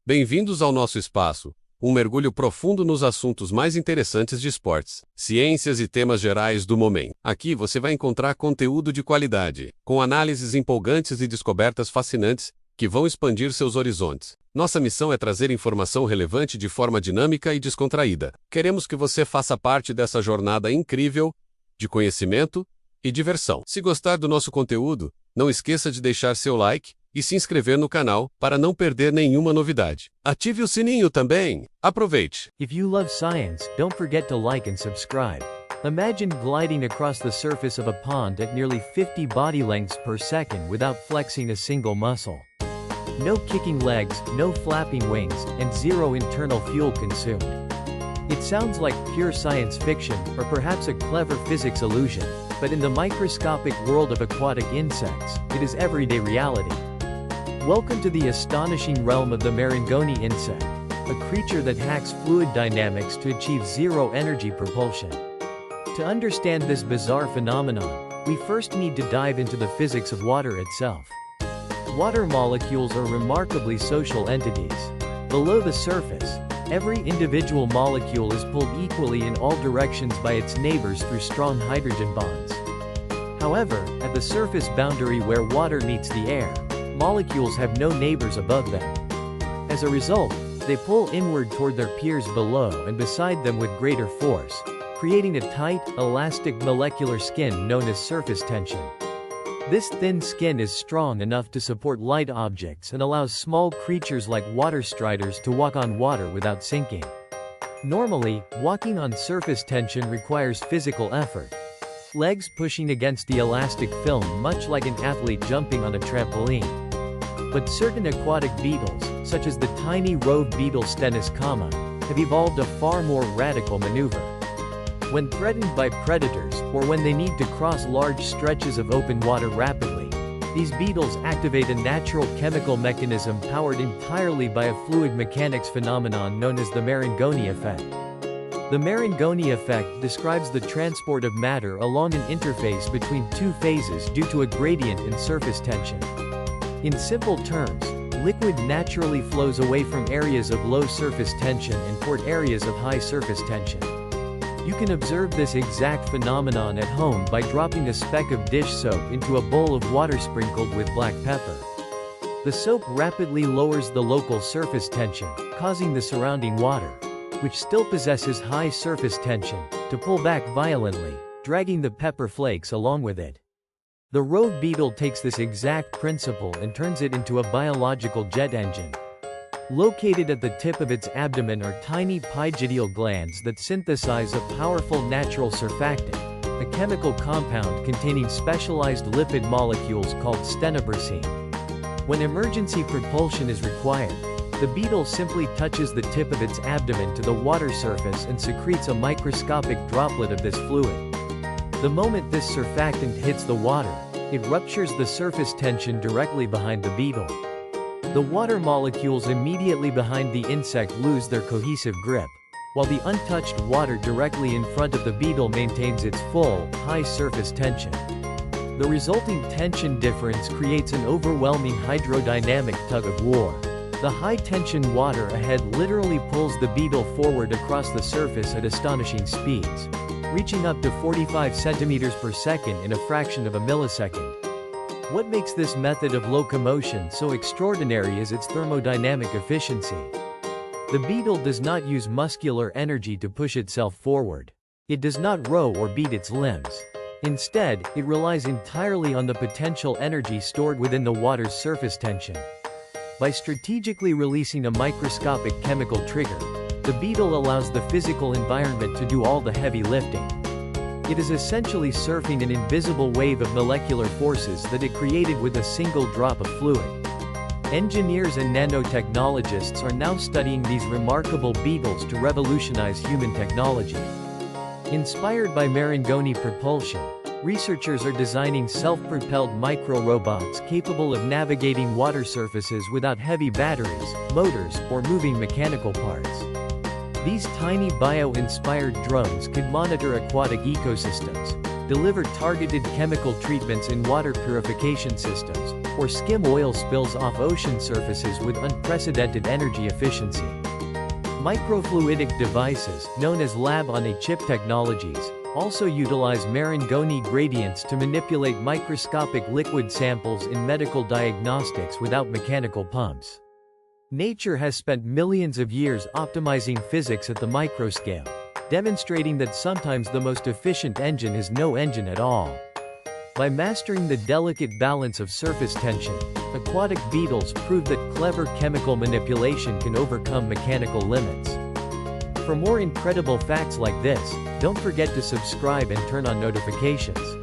Bem-vindos ao nosso espaço, um mergulho profundo nos assuntos mais interessantes de esportes, ciências e temas gerais do momento. Aqui você vai encontrar conteúdo de qualidade, com análises empolgantes e descobertas fascinantes que vão expandir seus horizontes. Nossa missão é trazer informação relevante de forma dinâmica e descontraída. Queremos que você faça parte dessa jornada incrível de conhecimento e diversão. Se gostar do nosso conteúdo, não esqueça de deixar seu like e se inscrever no canal para não perder nenhuma novidade. Ative o sininho também. Aproveite! If you love science, don't forget to like and subscribe. Imagine gliding across the surface of a pond at nearly 50 body lengths per second without flexing a single muscle. No kicking legs, no flapping wings, and zero internal fuel consumed. It sounds like pure science fiction, or perhaps a clever physics illusion, but in the microscopic world of aquatic insects, it is everyday reality. Welcome to the astonishing realm of the Marangoni insect, a creature that hacks fluid dynamics to achieve zero-energy propulsion. To understand this bizarre phenomenon, we first need to dive into the physics of water itself. Water molecules are remarkably social entities. Below the surface, every individual molecule is pulled equally in all directions by its neighbors through strong hydrogen bonds. However, at the surface boundary where water meets the air, molecules have no neighbors above them. As a result, they pull inward toward their peers below and beside them with greater force, creating a tight, elastic molecular skin known as surface tension. This thin skin is strong enough to support light objects and allows small creatures like water striders to walk on water without sinking. Normally, walking on surface tension requires physical effort. Legs pushing against the elastic film much like an athlete jumping on a trampoline. But certain aquatic beetles, such as the tiny rove beetle Stenis, have evolved a far more radical maneuver. When threatened by predators, or when they need to cross large stretches of open water rapidly, these beetles activate a natural chemical mechanism powered entirely by a fluid mechanics phenomenon known as the Marangoni Effect. The Marangoni Effect describes the transport of matter along an interface between two phases due to a gradient in surface tension. In simple terms, liquid naturally flows away from areas of low surface tension and toward areas of high surface tension. You can observe this exact phenomenon at home by dropping a speck of dish soap into a bowl of water sprinkled with black pepper. The soap rapidly lowers the local surface tension, causing the surrounding water, which still possesses high surface tension, to pull back violently, dragging the pepper flakes along with it. The rove beetle takes this exact principle and turns it into a biological jet engine. Located at the tip of its abdomen are tiny pygidial glands that synthesize a powerful natural surfactant, a chemical compound containing specialized lipid molecules called stenobresine. When emergency propulsion is required, the beetle simply touches the tip of its abdomen to the water surface and secretes a microscopic droplet of this fluid. The moment this surfactant hits the water, it ruptures the surface tension directly behind the beetle. The water molecules immediately behind the insect lose their cohesive grip, while the untouched water directly in front of the beetle maintains its full, high surface tension. The resulting tension difference creates an overwhelming hydrodynamic tug-of-war. The high-tension water ahead literally pulls the beetle forward across the surface at astonishing speeds, reaching up to 45 centimeters per second in a fraction of a millisecond. What makes this method of locomotion so extraordinary is its thermodynamic efficiency. The beetle does not use muscular energy to push itself forward. It does not row or beat its limbs. Instead, it relies entirely on the potential energy stored within the water's surface tension. By strategically releasing a microscopic chemical trigger, the beetle allows the physical environment to do all the heavy lifting. It is essentially surfing an invisible wave of molecular forces that it created with a single drop of fluid. Engineers and nanotechnologists are now studying these remarkable beetles to revolutionize human technology. Inspired by Marangoni propulsion, researchers are designing self-propelled micro-robots capable of navigating water surfaces without heavy batteries, motors, or moving mechanical parts. These tiny bio-inspired drones could monitor aquatic ecosystems, deliver targeted chemical treatments in water purification systems, or skim oil spills off ocean surfaces with unprecedented energy efficiency. Microfluidic devices, known as lab-on-a-chip technologies, also utilize Marangoni gradients to manipulate microscopic liquid samples in medical diagnostics without mechanical pumps. Nature has spent millions of years optimizing physics at the microscale, demonstrating that sometimes the most efficient engine is no engine at all. By mastering the delicate balance of surface tension, aquatic beetles prove that clever chemical manipulation can overcome mechanical limits. For more incredible facts like this, don't forget to subscribe and turn on notifications.